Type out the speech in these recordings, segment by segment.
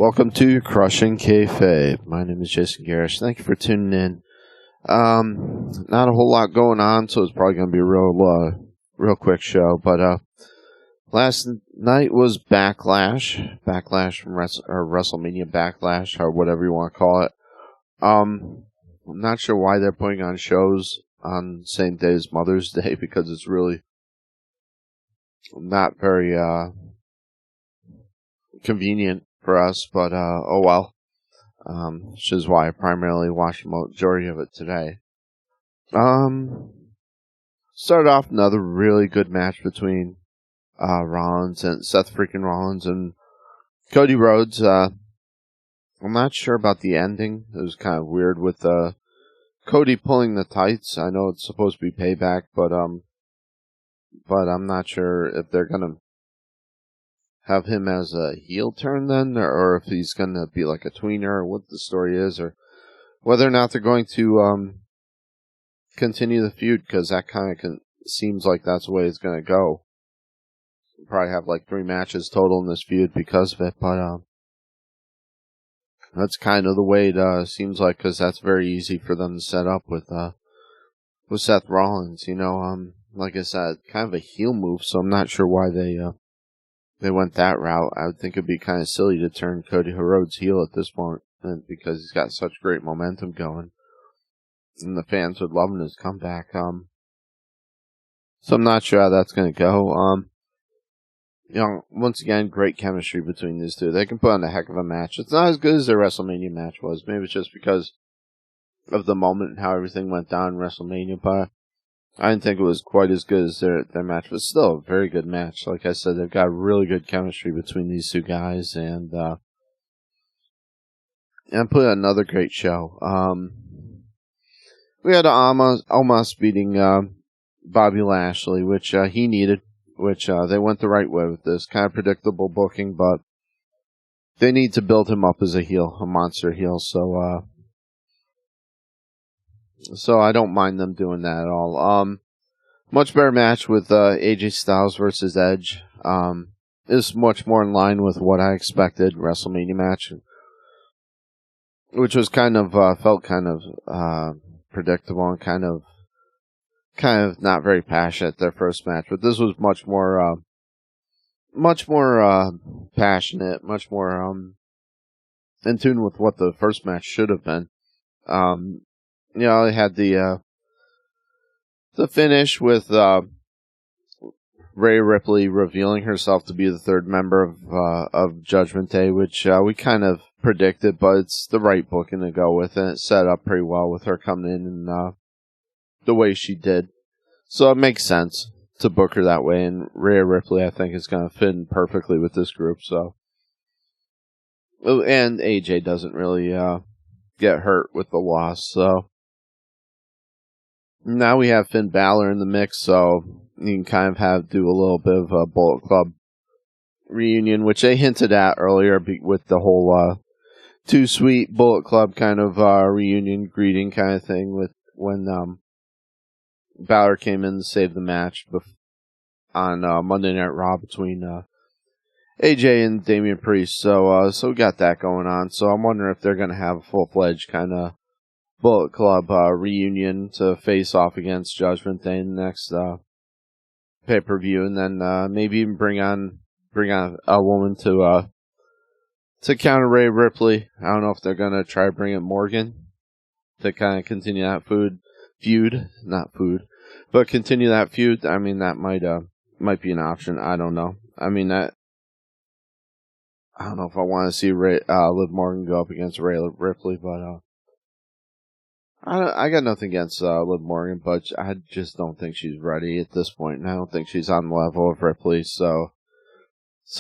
Welcome to Crushing Kayfabe. My name is Jason Garish. Thank you for tuning in. Not a whole lot going on, so it's probably going to be a real quick show. But last night was Backlash from WrestleMania Backlash, or whatever you want to call it. I'm not sure why they're putting on shows on the same day as Mother's Day, because it's really not very convenient for us, but oh well. Which is why I primarily watched the majority of it today. Started off another really good match between Rollins and Seth freaking Rollins and Cody Rhodes. I'm not sure about the ending. It was kind of weird with Cody pulling the tights. I know it's supposed to be payback, but I'm not sure if they're gonna have him as a heel turn then, or if he's going to be like a tweener, or what the story is, or whether or not they're going to continue the feud, because that kind of seems like that's the way it's going to go. We'll probably have like 3 matches total in this feud because of it, but that's kind of the way it seems like, because that's very easy for them to set up with Seth Rollins. You know, like I said, kind of a heel move, so I'm not sure why they went that route. I would think it'd be kind of silly to turn Cody Rhodes heel at this point, because he's got such great momentum going, and the fans would love him his comeback. So I'm not sure how that's going to go. You know, once again, great chemistry between these two. They can put on a heck of a match. It's not as good as their WrestleMania match was. Maybe it's just because of the moment and how everything went down in WrestleMania, but I didn't think it was quite as good as their match, but still a very good match. Like I said, they've got really good chemistry between these two guys, and put another great show. We had Omos beating Bobby Lashley, which he needed, which they went the right way with this. Kind of predictable booking, but they need to build him up as a heel, a monster heel, so I don't mind them doing that at all. Much better match with AJ Styles versus Edge. Is much more in line with what I expected. WrestleMania match, which was kind of felt kind of predictable and kind of not very passionate. Their first match, but this was much more passionate, much more in tune with what the first match should have been. You know, they had the finish with Rhea Ripley revealing herself to be the third member of Judgment Day, which we kind of predicted, but it's the right booking to go with, and it set up pretty well with her coming in and the way she did. So it makes sense to book her that way, and Rhea Ripley, I think, is going to fit in perfectly with this group. So, and AJ doesn't really get hurt with the loss, so. Now we have Finn Balor in the mix, so you can kind of do a little bit of a Bullet Club reunion, which they hinted at earlier with the whole Too Sweet Bullet Club kind of reunion greeting kind of thing, with when Balor came in to save the match on Monday Night Raw between AJ and Damian Priest. So we got that going on. So I'm wondering if they're going to have a full-fledged kind of Bullet Club reunion to face off against Judgment Day in the next pay-per-view, and then maybe even bring on a woman to counter Rhea Ripley. I don't know if they're gonna try to bring in Morgan to kind of continue that continue that feud. I mean, that might be an option. I don't know. I mean, I don't know if I want to see Liv Morgan go up against Rhea Ripley, but I got nothing against Liv Morgan, but I just don't think she's ready at this point, and I don't think she's on the level of Ripley, so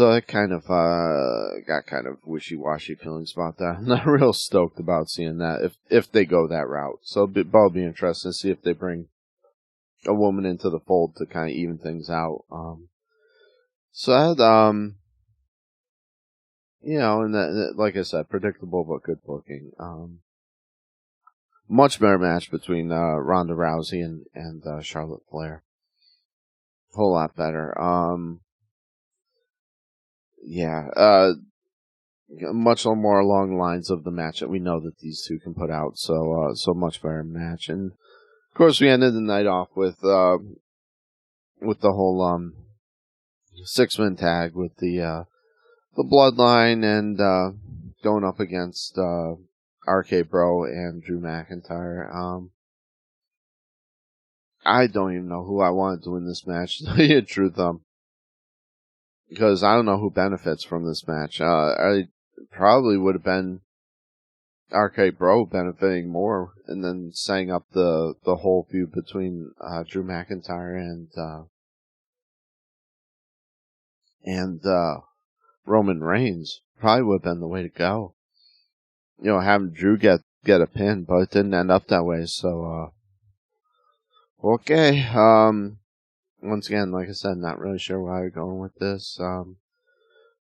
I kind of got kind of wishy-washy feelings about that. I'm not real stoked about seeing that if they go that route. So it'll be interesting to see if they bring a woman into the fold to kind of even things out. So I had, you know, and that, like I said, predictable but good booking. Much better match between Ronda Rousey and Charlotte Flair. Whole lot better. Yeah. much more along the lines of the match that we know that these two can put out. So much better match. And of course, we ended the night off with the whole 6-man tag with the Bloodline and going up against RK Bro and Drew McIntyre. I don't even know who I wanted to win this match, to tell you the truth, because I don't know who benefits from this match. I probably would have been RK Bro benefiting more, and then setting up the whole feud between Drew McIntyre and Roman Reigns. Probably would have been the way to go. Having Drew get a pin, but it didn't end up that way. So, okay. Once again, like I said, not really sure where I'm going with this.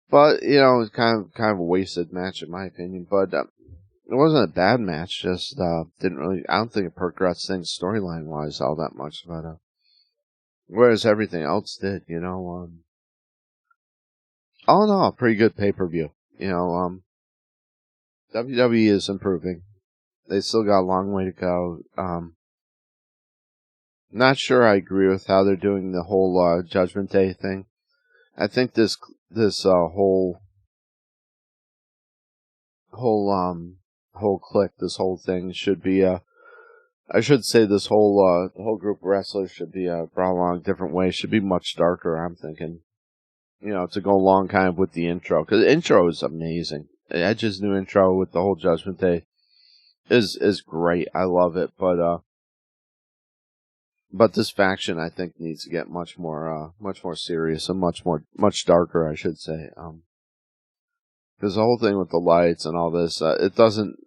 But it's kind of a wasted match in my opinion. But it wasn't a bad match. Just didn't really. I don't think it progressed things storyline wise all that much. But whereas everything else did, all in all, pretty good pay per view. WWE is improving. They still got a long way to go. Not sure I agree with how they're doing the whole Judgment Day thing. I think this whole clique, this whole thing should be I should say this whole group of wrestlers should be brought along a different way. Should be much darker. I'm thinking, to go along kind of with the intro, because the intro is amazing. Edge's new intro with the whole Judgment Day is great. I love it, but this faction I think needs to get much more serious and much darker, I should say. Because the whole thing with the lights and all this, it doesn't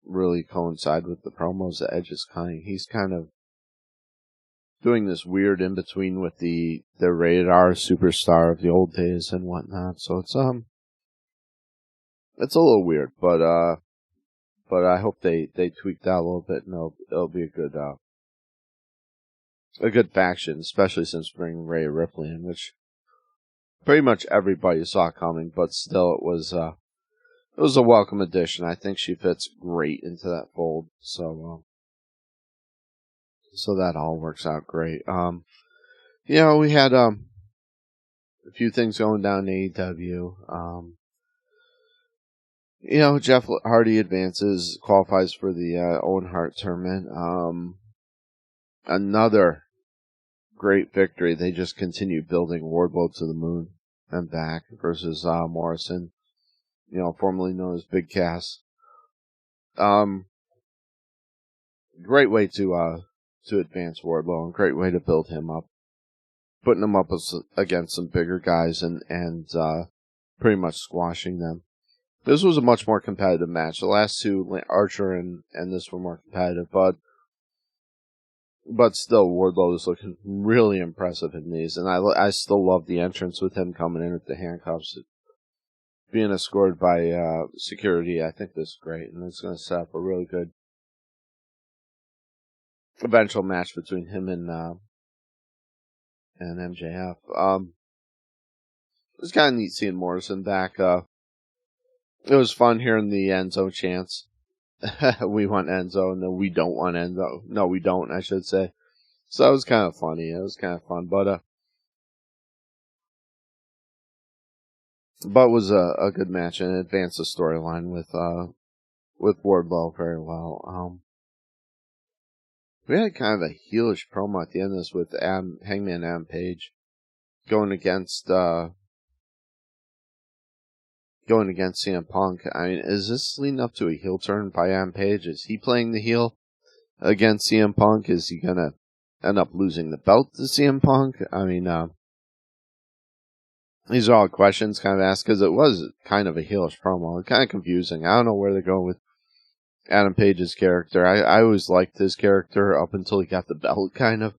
really coincide with the promos that Edge is cutting. He's kind of doing this weird in between with the rated R superstar of the old days and whatnot. So it's a little weird, but I hope they tweak that a little bit, and it'll be a good faction, especially since bringing Rhea Ripley in, which pretty much everybody saw coming, but still it was a welcome addition. I think she fits great into that fold, so that all works out great. We had a few things going down in AEW. Jeff Hardy advances, qualifies for the Owen Hart tournament. Another great victory. They just continue building Wardlow to the moon and back versus Morrison, formerly known as Big Cass. Great way to advance Wardlow, and great way to build him up, putting him up against some bigger guys and pretty much squashing them. This was a much more competitive match. The last two, Archer and this, were more competitive, but still, Wardlow is looking really impressive in these, and I still love the entrance with him coming in with the handcuffs, being escorted by security. I think this is great, and it's going to set up a really good eventual match between him and MJF. It was kind of neat seeing Morrison back. It was fun hearing the Enzo chants. We want Enzo. No, we don't want Enzo. No, we don't, I should say. So it was kind of funny. It was kind of fun. But it was a good match, and it advanced the storyline with Wardlow very well. We had kind of a heelish promo at the end of this with Hangman Adam Page going against CM Punk. I mean, is this leading up to a heel turn by Adam Page? Is he playing the heel against CM Punk? Is he going to end up losing the belt to CM Punk? I mean, these are all questions kind of asked, because it was kind of a heelish promo. Kind of confusing. I don't know where they're going with Adam Page's character. I always liked his character up until he got the belt, kind of.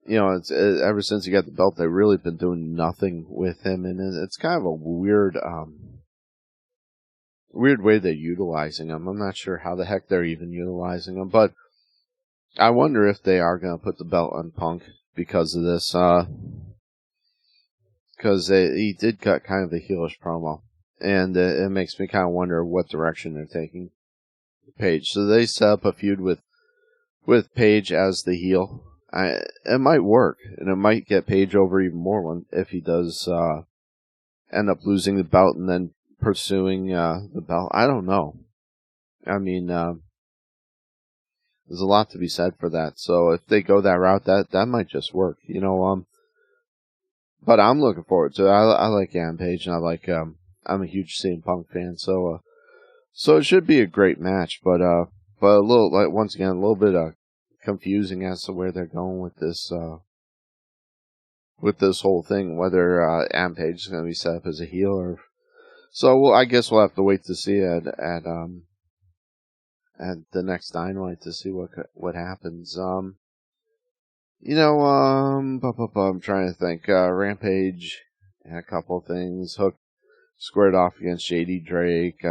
Ever since he got the belt, they've really been doing nothing with him, and it's kind of a weird way they're utilizing him. I'm not sure how the heck they're even utilizing him, but I wonder if they are going to put the belt on Punk because of this, because he did cut kind of a heelish promo. and it makes me kind of wonder what direction they're taking Paige. So they set up a feud with Paige as the heel. It might work, and it might get Paige over even more if he does end up losing the belt and then pursuing the belt. I don't know. I mean, there's a lot to be said for that. So if they go that route, that might just work. But I'm looking forward to it. I like Adam Page, and I like I'm a huge CM Punk fan, so it should be a great match. But a little, like, once again, a little bit confusing as to where they're going with this whole thing. Whether Adam Page is going to be set up as a heel, or so. I guess we'll have to wait to see at the next Dynamite to see what happens. I'm trying to think. Rampage and a couple of things. Hook squared off against JD Drake.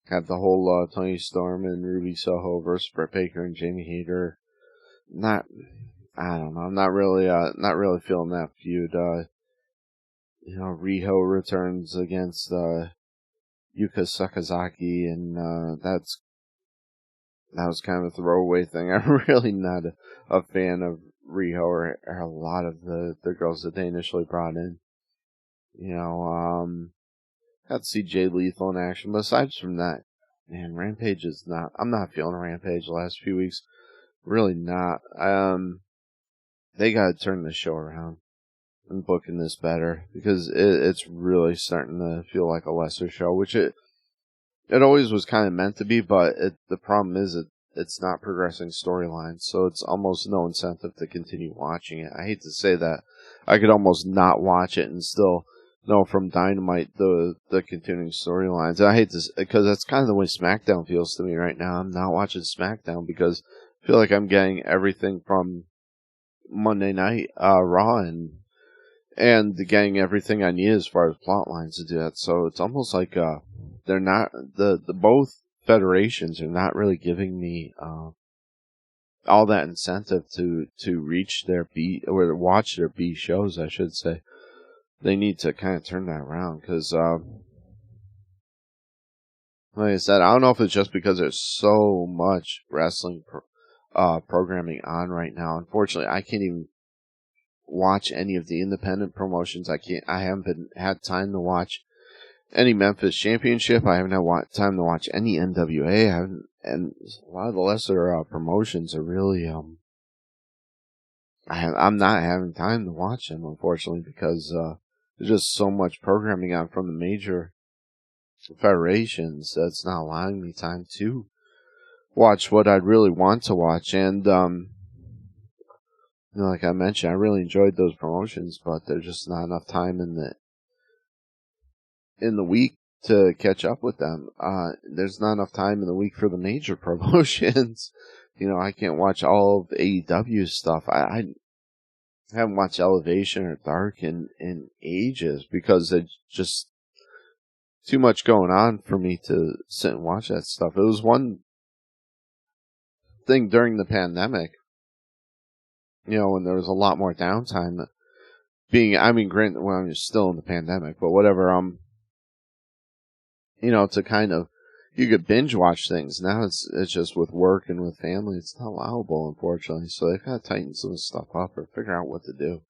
Had the whole Tony Storm and Ruby Soho versus Britt Baker and Jamie Hayter. I don't know. I'm not really feeling that feud. Riho returns against Yuka Sakazaki, and that was kind of a throwaway thing. I'm really not a fan of Riho or a lot of the girls that they initially brought in. Got to see Jay Lethal in action, but aside from that, man, Rampage is not. I'm not feeling Rampage the last few weeks. Really not. They got to turn the show around and booking this better, because it's really starting to feel like a lesser show, which it always was kind of meant to be. But the problem is it's not progressing storylines, so it's almost no incentive to continue watching it. I hate to say that. I could almost not watch it and still know from Dynamite the continuing storylines. I hate this because that's kind of the way SmackDown feels to me right now. I'm not watching SmackDown because I feel like I'm getting everything from Monday Night Raw and getting everything I need as far as plot lines to do that. So it's almost like they're not the both federations are not really giving me all that incentive to reach their B, or to watch their B shows, I should say. They need to kind of turn that around, because like I said, I don't know if it's just because there's so much wrestling programming on right now. Unfortunately, I can't even watch any of the independent promotions. I haven't had time to watch any Memphis Championship. I haven't had time to watch any NWA. And a lot of the lesser promotions are really I'm not having time to watch them, unfortunately, because there's just so much programming on from the major federations that's not allowing me time to watch what I'd really want to watch. And like I mentioned, I really enjoyed those promotions, but there's just not enough time in the week to catch up with them. There's not enough time in the week for the major promotions. I can't watch all of AEW stuff. I haven't watched Elevation or Dark in ages, because it's just too much going on for me to sit and watch that stuff. It was one thing during the pandemic, when there was a lot more downtime. Granted, when I'm still in the pandemic, but whatever. To kind of, you could binge watch things. Now it's just with work and with family, it's not allowable, unfortunately. So they've got to tighten some stuff up or figure out what to do.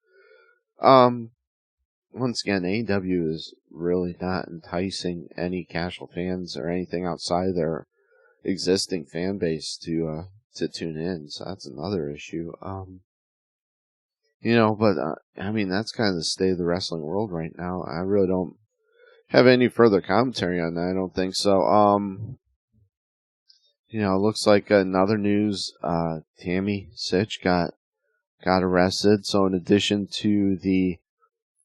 Once again, AEW is really not enticing any casual fans or anything outside their existing fan base to tune in. So that's another issue. But that's kind of the state of the wrestling world right now. I really don't have any further commentary on that. I don't think so. It looks like another news. Tammy Sytch got arrested. So in addition to the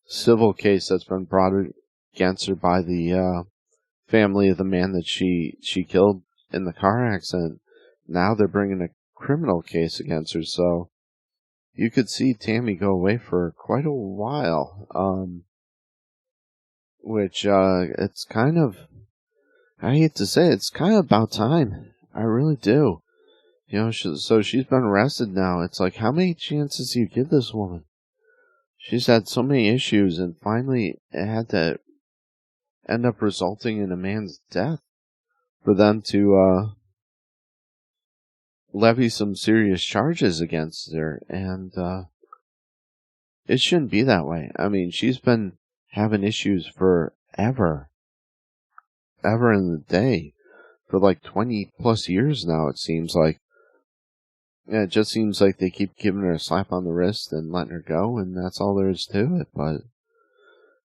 civil case that's been brought against her by the family of the man that she killed in the car accident, now they're bringing a criminal case against her. So you could see Tammy go away for quite a while. Which it's kind of, I hate to say it, it's kind of about time. I really do. So she's been arrested now. It's like, how many chances do you give this woman? she's had so many issues, and finally it had to end up resulting in a man's death for them to levy some serious charges against her, and it shouldn't be that way. I mean, she's been having issues forever, ever in the day, for like 20 plus years now, it seems like. Yeah, it just seems like they keep giving her a slap on the wrist and letting her go, and that's all there is to it. But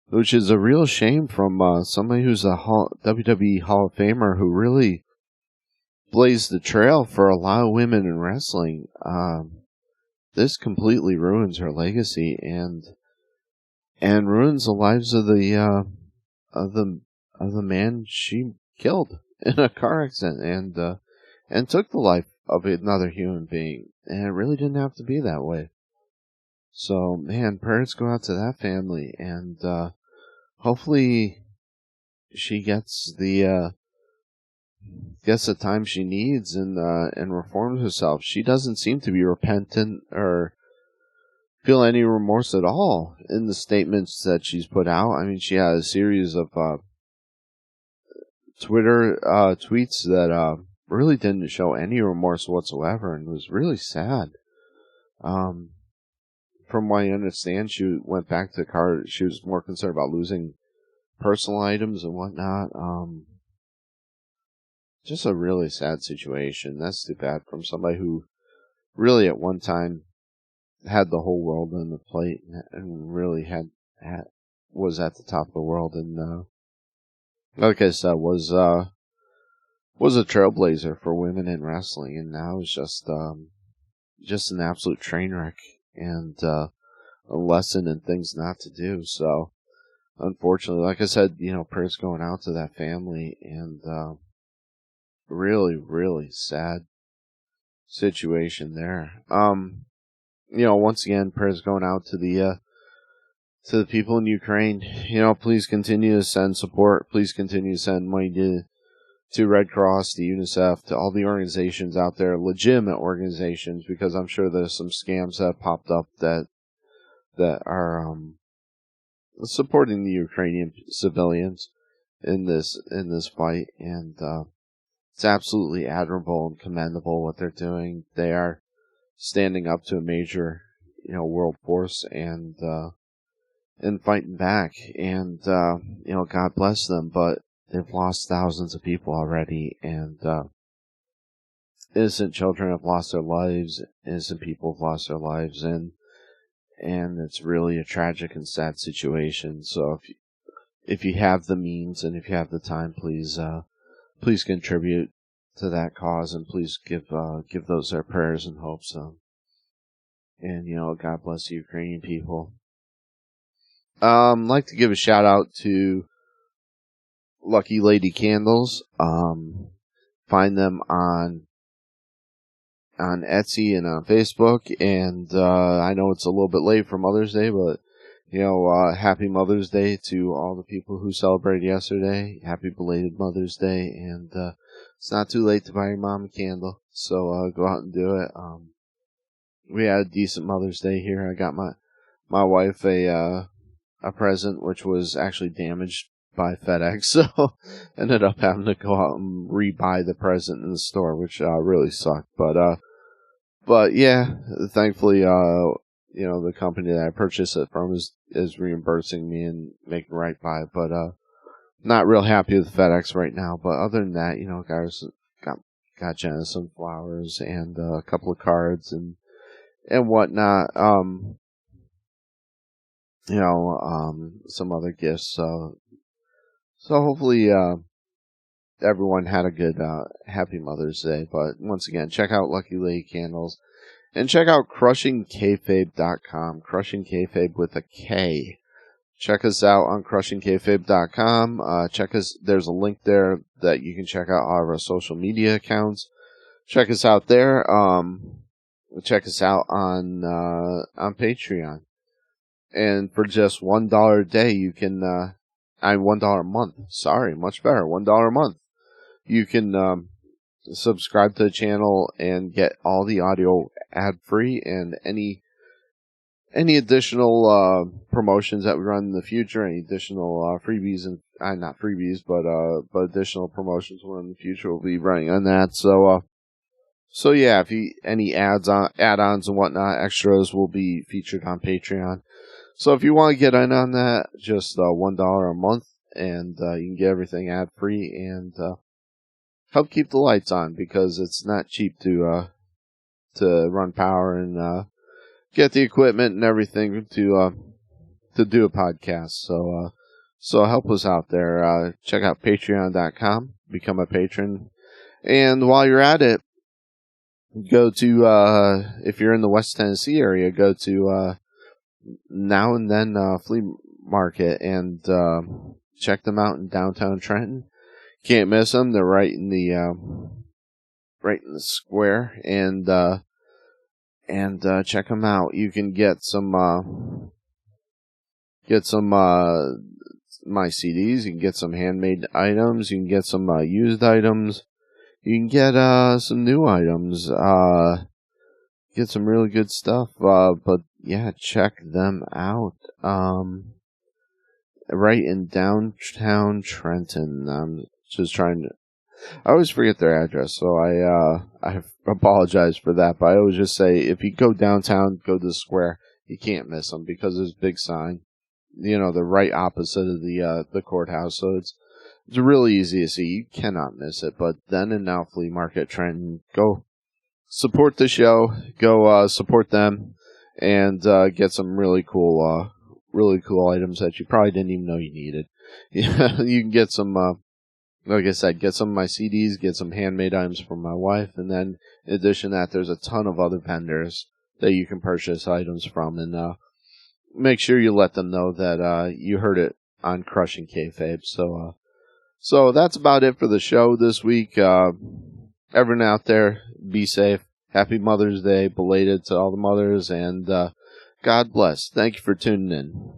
which is a real shame from somebody who's a WWE Hall of Famer who really blazed the trail for a lot of women in wrestling. This completely ruins her legacy and ruins the lives of the man she killed in a car accident and took the life of another human being, and it really didn't have to be that way. So, man, prayers go out to that family, and hopefully she gets the time she needs and reforms herself. She doesn't seem to be repentant or feel any remorse at all in the statements that she's put out. I mean, she had a series of Twitter tweets that really didn't show any remorse whatsoever, and was really sad. From what I understand, she went back to the car. She was more concerned about losing personal items and whatnot. Just a really sad situation. That's too bad from somebody who really at one time had the whole world on the plate and really was at the top of the world, and like I said, was a trailblazer for women in wrestling, and now is just an absolute train wreck and a lesson in things not to do. So, unfortunately, like I said, prayers going out to that family, and really, really sad situation there. Once again, prayers going out to the people in Ukraine. Please continue to send support. Please continue to send money to Red Cross, to UNICEF, to all the organizations out there, legitimate organizations, because I'm sure there's some scams that have popped up that are supporting the Ukrainian civilians in this fight, and it's absolutely admirable and commendable what they're doing. They are standing up to a major, world force and fighting back, and God bless them, but they've lost thousands of people already, and innocent children have lost their lives, innocent people have lost their lives, and it's really a tragic and sad situation. So if you have the means and if you have the time, please contribute to that cause, and please give those their prayers and hopes. And God bless the Ukrainian people. I'd like to give a shout out to Lucky Lady Candles. Find them on Etsy and on Facebook, and I know it's a little bit late for Mother's Day, but happy Mother's Day to all the people who celebrated yesterday. Happy belated Mother's Day, and it's not too late to buy your mom a candle, so go out and do it. We had a decent Mother's Day here. I got my wife a present, which was actually damaged by FedEx, so ended up having to go out and rebuy the present in the store, which really sucked. But yeah, thankfully, the company that I purchased it from is reimbursing me and making right by it. But not real happy with FedEx right now. But other than that, guys, got Jenna some flowers and a couple of cards and whatnot. Some other gifts. So hopefully, everyone had a good, happy Mother's Day. But once again, check out Lucky Lady Candles, and check out CrushingKayfabe.com. Crushing Kayfabe with a K. Check us out on CrushingKayfabe.com. There's a link there that you can check out all of our social media accounts. Check us out there. Check us out on Patreon. And for just $1 a day, you can, $1 a month. Sorry, much better. $1 a month. You can subscribe to the channel and get all the audio ad-free, and any any additional promotions that we run in the future, any additional freebies and not freebies, but additional promotions we'll run in the future, we'll be running on that. So yeah, if you any add-ons and whatnot, extras will be featured on Patreon. So if you want to get in on that, just $1 a month, and you can get everything ad-free and help keep the lights on, because it's not cheap to run power and get the equipment and everything to do a podcast. So help us out there. Check out patreon.com, become a patron, and while you're at it, go to if you're in the West Tennessee area, go to Now and Then Flea Market and check them out in downtown Trenton. Can't miss them. They're right in the square, and check them out. You can get some my CDs. You can get some handmade items. You can get some used items. You can get some new items. Get some really good stuff. But yeah, check them out. Right in downtown Trenton. I'm just trying to. I always forget their address, so I apologize for that. But I always just say, if you go downtown, go to the square. You can't miss them, because there's a big sign. You know, they're right opposite of the courthouse, so it's really easy to see. You cannot miss it. But Then and Now Flea Market Trenton. Go support the show. Go support them, and get some really cool items that you probably didn't even know you needed. You can get some. Like I said, get some of my CDs, get some handmade items from my wife, and then in addition to that, there's a ton of other vendors that you can purchase items from, and make sure you let them know that you heard it on Crushing Kayfabe. So that's about it for the show this week. Everyone out there, be safe. Happy Mother's Day, belated to all the mothers, and God bless. Thank you for tuning in.